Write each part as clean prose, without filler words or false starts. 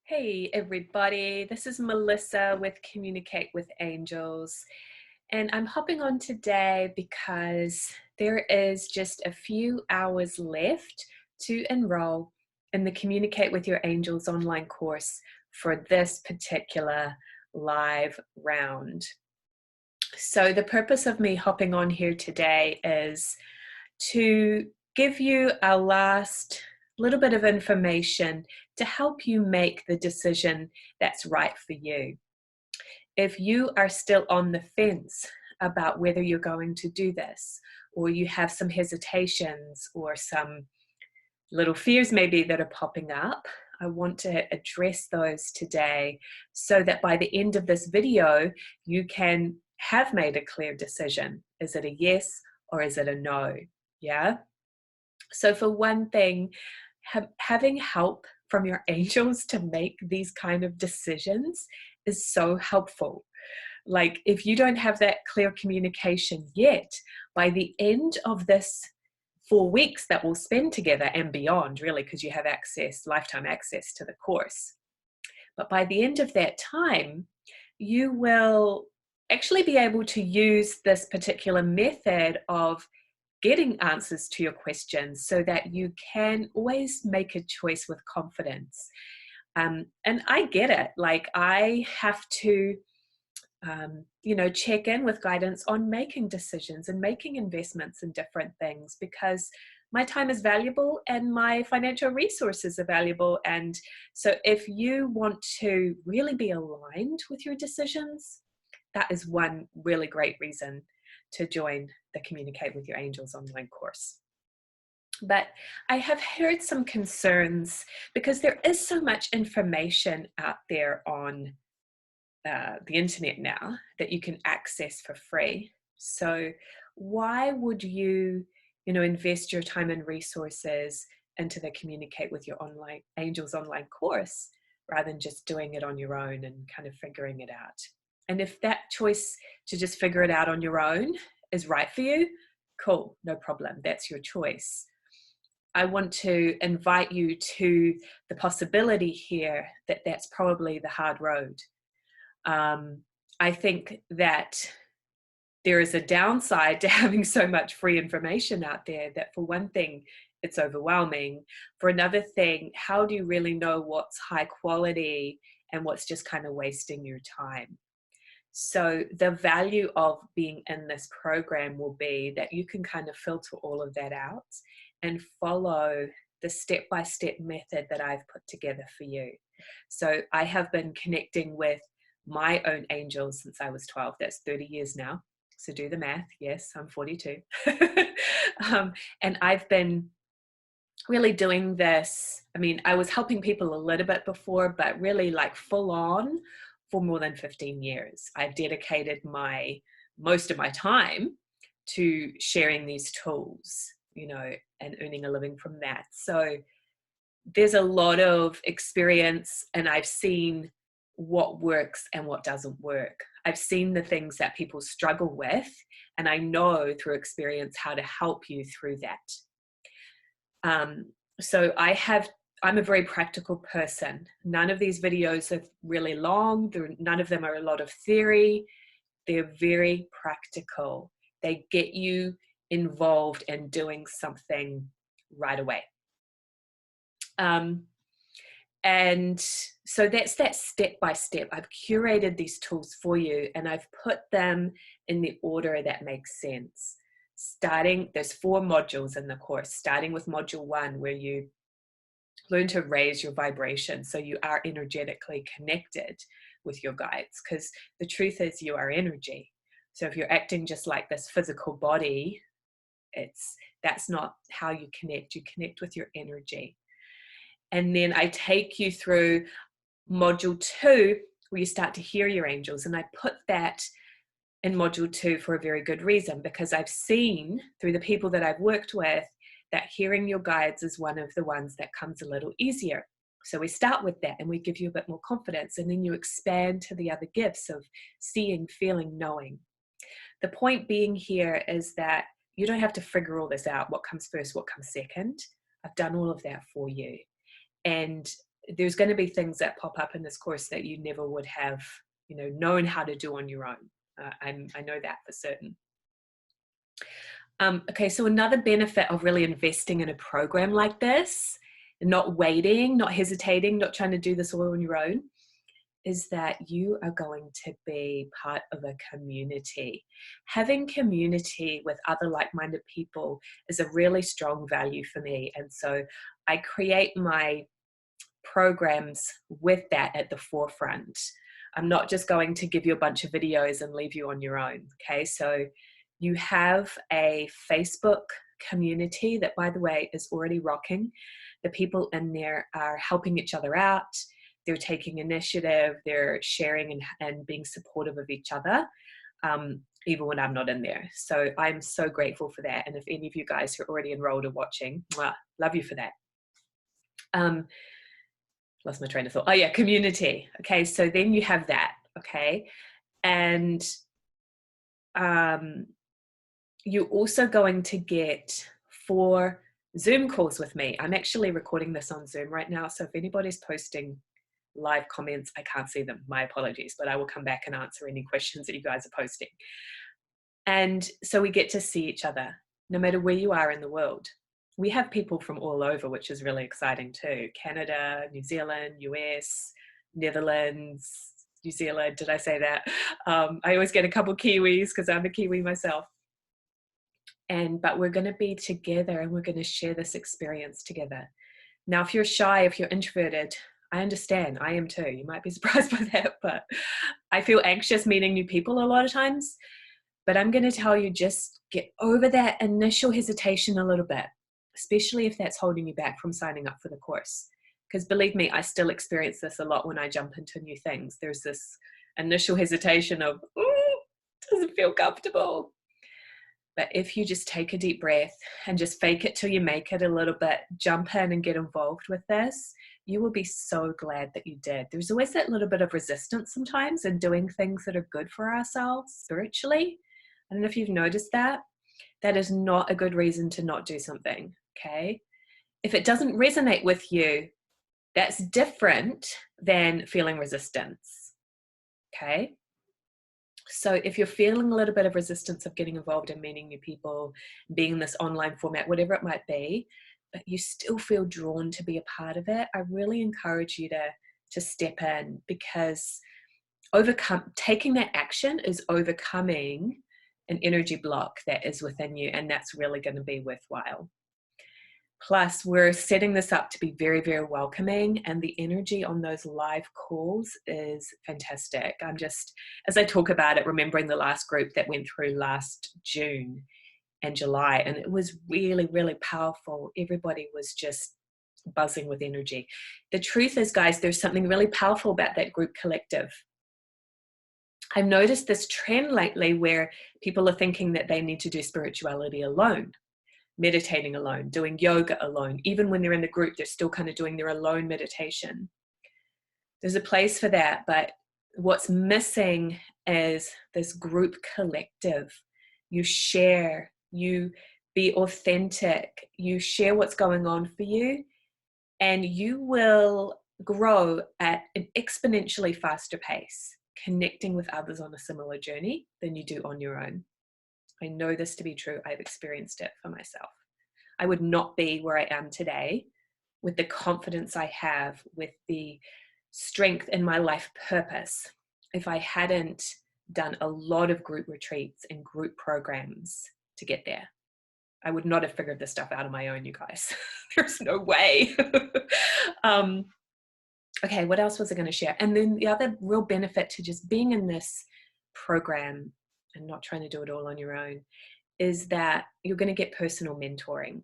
Hey everybody, this is Melissa with Communicate with Angels, and I'm hopping on today because there is just a few hours left to enroll in the Communicate with Your Angels online course for this particular live round. So the purpose of me hopping on here today is to give you a last little bit of information to help you make the decision that's right for you. If you are still on the fence about whether you're going to do this, or you have some hesitations or some little fears maybe that are popping up, I want to address those today so that by the end of this video, you can have made a clear decision. Is it a yes or is it a no? Yeah. So for one thing, having help from your angels to make these kind of decisions is so helpful. Like if you don't have that clear communication yet, by the end of this 4 weeks that we'll spend together and beyond, really, because you have access, lifetime access to the course. But by the end of that time, you will actually be able to use this particular method of getting answers to your questions so that you can always make a choice with confidence. And I get it. Like I have to, check in with guidance on making decisions and making investments in different things because my time is valuable and my financial resources are valuable. And so if you want to really be aligned with your decisions, that is one really great reason to join the Communicate with Your Angels online course. But I have heard some concerns because there is so much information out there on the internet now that you can access for free. So why would you, invest your time and resources into the Communicate with Your online Angels online course rather than just doing it on your own and kind of figuring it out? And if that choice to just figure it out on your own is right for you, cool, no problem. That's your choice. I want to invite you to the possibility here that that's probably the hard road. I think that there is a downside to having so much free information out there that for one thing, it's overwhelming. For another thing, how do you really know what's high quality and what's just kind of wasting your time? So the value of being in this program will be that you can kind of filter all of that out and follow the step-by-step method that I've put together for you. So I have been connecting with my own angels since I was 12. That's 30 years now. So do the math. Yes, I'm 42. And I've been really doing this. I mean, I was helping people a little bit before, but really like full on for more than 15 years. I've dedicated most of my time to sharing these tools, and earning a living from that. So there's a lot of experience, and I've seen what works and what doesn't work. I've seen the things that people struggle with, and I know through experience how to help you through that. So I'm a very practical person. None of these videos are really long. None of them are a lot of theory. They're very practical. They get you involved in doing something right away. And so that's that step by step. I've curated these tools for you and I've put them in the order that makes sense. There's 4 modules in the course, starting with module 1, where you learn to raise your vibration so you are energetically connected with your guides, because the truth is you are energy. So if you're acting just like this physical body, that's not how you connect. You connect with your energy. And then I take you through module 2, where you start to hear your angels. And I put that in module 2 for a very good reason, because I've seen through the people that I've worked with that hearing your guides is one of the ones that comes a little easier. So we start with that and we give you a bit more confidence, and then you expand to the other gifts of seeing, feeling, knowing. The point being here is that you don't have to figure all this out, what comes first, what comes second. I've done all of that for you. And there's going to be things that pop up in this course that you never would have, known how to do on your own. I know that for certain. Okay, so another benefit of really investing in a program like this, not waiting, not hesitating, not trying to do this all on your own, is that you are going to be part of a community. Having community with other like-minded people is a really strong value for me. And so I create my programs with that at the forefront. I'm not just going to give you a bunch of videos and leave you on your own. Okay, so you have a Facebook community that, by the way, is already rocking. The people in there are helping each other out. They're taking initiative. They're sharing and being supportive of each other, even when I'm not in there. So I'm so grateful for that. And if any of you guys who are already enrolled are watching, love you for that. Lost my train of thought. Oh yeah, community. Okay, so then you have that. Okay, and you're also going to get 4 Zoom calls with me. I'm actually recording this on Zoom right now, so if anybody's posting live comments, I can't see them. My apologies, but I will come back and answer any questions that you guys are posting. And so we get to see each other, no matter where you are in the world. We have people from all over, which is really exciting too. Canada, New Zealand, US, Netherlands, New Zealand. Did I say that? I always get a couple Kiwis because I'm a Kiwi myself. But we're going to be together and we're going to share this experience together. Now, if you're shy, if you're introverted, I understand. I am too. You might be surprised by that, but I feel anxious meeting new people a lot of times. But I'm going to tell you, just get over that initial hesitation a little bit, especially if that's holding you back from signing up for the course. Because believe me, I still experience this a lot when I jump into new things. There's this initial hesitation of, doesn't feel comfortable. But if you just take a deep breath and just fake it till you make it a little bit, jump in and get involved with this, you will be so glad that you did. There's always that little bit of resistance sometimes in doing things that are good for ourselves spiritually. I don't know if you've noticed that. That is not a good reason to not do something, okay? If it doesn't resonate with you, that's different than feeling resistance, okay? So if you're feeling a little bit of resistance of getting involved in meeting new people, being in this online format, whatever it might be, but you still feel drawn to be a part of it, I really encourage you to step in, because taking that action is overcoming an energy block that is within you, and that's really going to be worthwhile. Plus, we're setting this up to be very, very welcoming, and the energy on those live calls is fantastic. I'm just, as I talk about it, remembering the last group that went through last June and July, and it was really, really powerful. Everybody was just buzzing with energy. The truth is, guys, there's something really powerful about that group collective. I've noticed this trend lately where people are thinking that they need to do spirituality alone, meditating alone, doing yoga alone. Even when they're in the group, they're still kind of doing their alone meditation. There's a place for that, but what's missing is this group collective. You share, you be authentic, you share what's going on for you, and you will grow at an exponentially faster pace, connecting with others on a similar journey than you do on your own. I know this to be true. I've experienced it for myself. I would not be where I am today with the confidence I have, with the strength in my life purpose, if I hadn't done a lot of group retreats and group programs to get there. I would not have figured this stuff out on my own, you guys. There's no way. Okay, what else was I going to share? And then the other real benefit to just being in this program and not trying to do it all on your own is that you're going to get personal mentoring.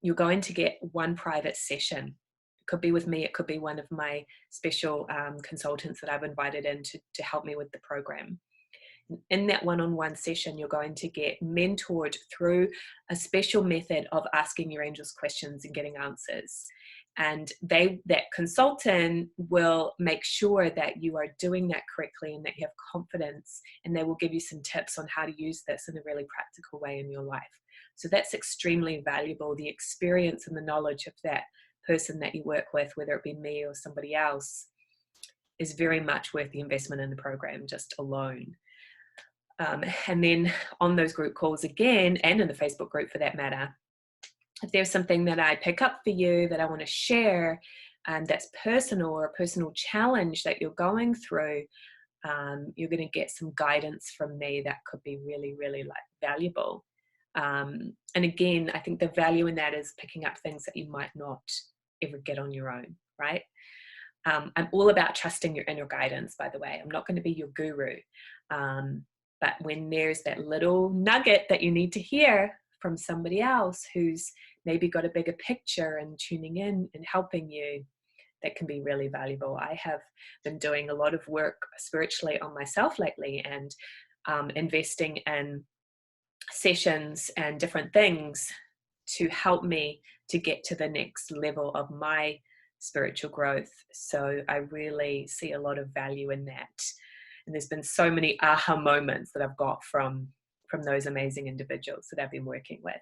You're going to get one private session. It could be with me. It could be one of my special consultants that I've invited in to help me with the program. In that one-on-one session, you're going to get mentored through a special method of asking your angels questions and getting answers. And that consultant will make sure that you are doing that correctly and that you have confidence, and they will give you some tips on how to use this in a really practical way in your life. So that's extremely valuable. The experience and the knowledge of that person that you work with, whether it be me or somebody else, is very much worth the investment in the program just alone. And then on those group calls again, and in the Facebook group for that matter, if there's something that I pick up for you that I want to share, and that's personal, or a personal challenge that you're going through, you're going to get some guidance from me that could be really, really valuable. And again, I think the value in that is picking up things that you might not ever get on your own, right? I'm all about trusting your inner guidance, by the way. I'm not going to be your guru. But when there's that little nugget that you need to hear from somebody else who's maybe got a bigger picture and tuning in and helping you, that can be really valuable. I have been doing a lot of work spiritually on myself lately, and investing in sessions and different things to help me to get to the next level of my spiritual growth. So I really see a lot of value in that. And there's been so many aha moments that I've got from those amazing individuals that I've been working with.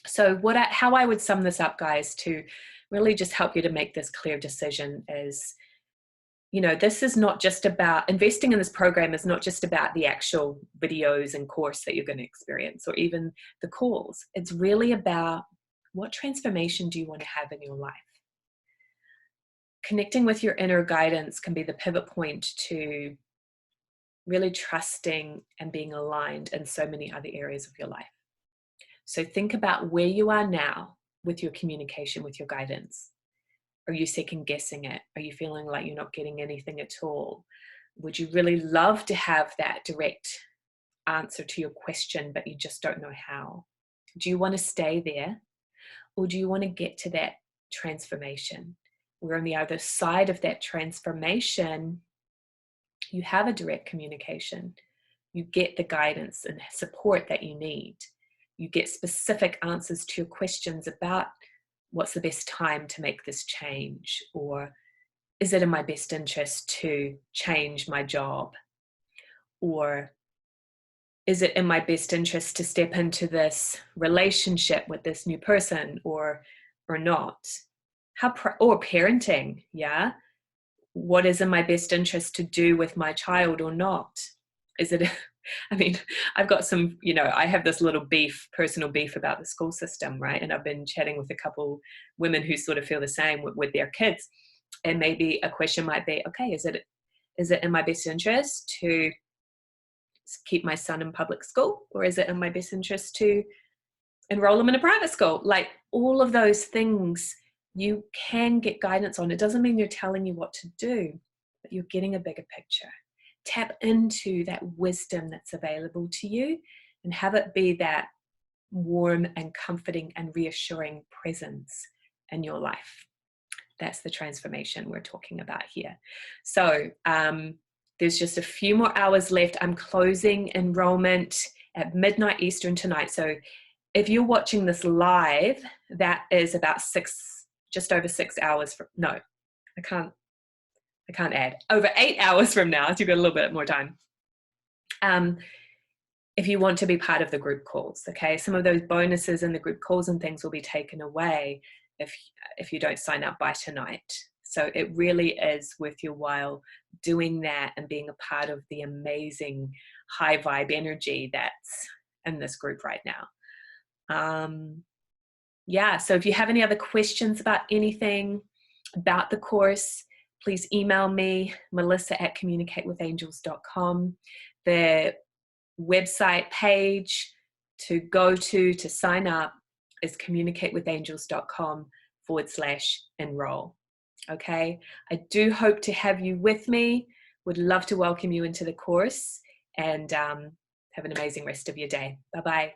So how I would sum this up, guys, to really just help you to make this clear decision is, this is not just about investing in this program, is not just about the actual videos and course that you're going to experience or even the calls. It's really about, what transformation do you want to have in your life? Connecting with your inner guidance can be the pivot point to really trusting and being aligned in so many other areas of your life. So think about where you are now with your communication, with your guidance. Are you second guessing it? Are you feeling like you're not getting anything at all? Would you really love to have that direct answer to your question, but you just don't know how? Do you want to stay there? Or do you want to get to that transformation, where on the other side of that transformation, you have a direct communication, you get the guidance and support that you need, you get specific answers to your questions about what's the best time to make this change, or is it in my best interest to change my job, or is it in my best interest to step into this relationship with this new person or not? Or parenting, yeah? What is in my best interest to do with my child or not? Is it, I mean, I've got some, I have this little personal beef about the school system, right? And I've been chatting with a couple women who sort of feel the same with their kids. And maybe a question might be, okay, is it in my best interest to keep my son in public school? Or is it in my best interest to enroll him in a private school? Like, all of those things you can get guidance on. It doesn't mean you're telling you what to do, but you're getting a bigger picture. Tap into that wisdom that's available to you and have it be that warm and comforting and reassuring presence in your life. That's the transformation we're talking about here. So there's just a few more hours left. I'm closing enrollment at midnight Eastern tonight. So if you're watching this live, that is about just over 6 hours from, no, I can't add, over 8 hours from now, so you've got a little bit more time. If you want to be part of the group calls, okay, some of those bonuses in the group calls and things will be taken away if you don't sign up by tonight. So it really is worth your while doing that and being a part of the amazing high vibe energy that's in this group right now. Yeah, so if you have any other questions about anything about the course, please email me, melissa@communicatewithangels.com. The website page to go to sign up is communicatewithangels.com/enroll. Okay, I do hope to have you with me. Would love to welcome you into the course, and have an amazing rest of your day. Bye-bye.